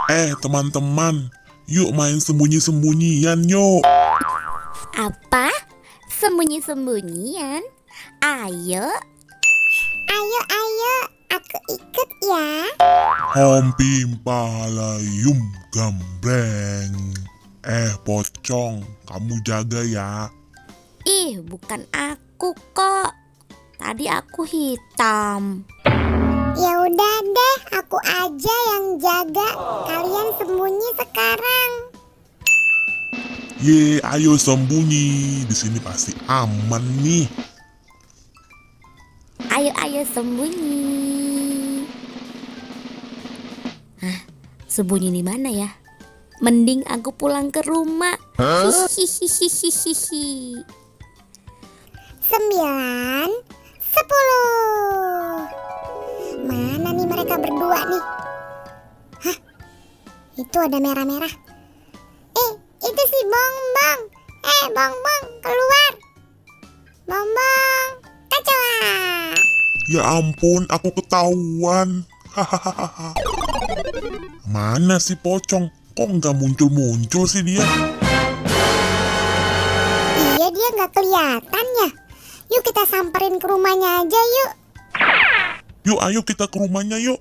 Teman-teman, yuk main sembunyi-sembunyian yuk. Apa? Sembunyi-sembunyian? Ayo. Ayo, aku ikut ya. Hompim palayum gambreng. Pocong, kamu jaga ya. Ih, bukan aku kok. Tadi aku hitam. Ya udah deh, aku aja yang jaga. Kalian sembunyi sekarang. Ye, ayo sembunyi. Di sini pasti aman nih. Ayo sembunyi. Sembunyi di mana ya? Mending aku pulang ke rumah. Hihihihihihi. 9, 10. Mana nih mereka berdua nih? Hah? Itu ada merah-merah. Itu si Bongbong. Bongbong, keluar. Bongbong, kecoa. Ya ampun, aku ketahuan. Hahaha. Mana si pocong? Kok nggak muncul-muncul sih dia? Iya, dia nggak kelihatan ya. Yuk kita samperin ke rumahnya aja yuk. Yuk, ayo kita ke rumahnya yuk.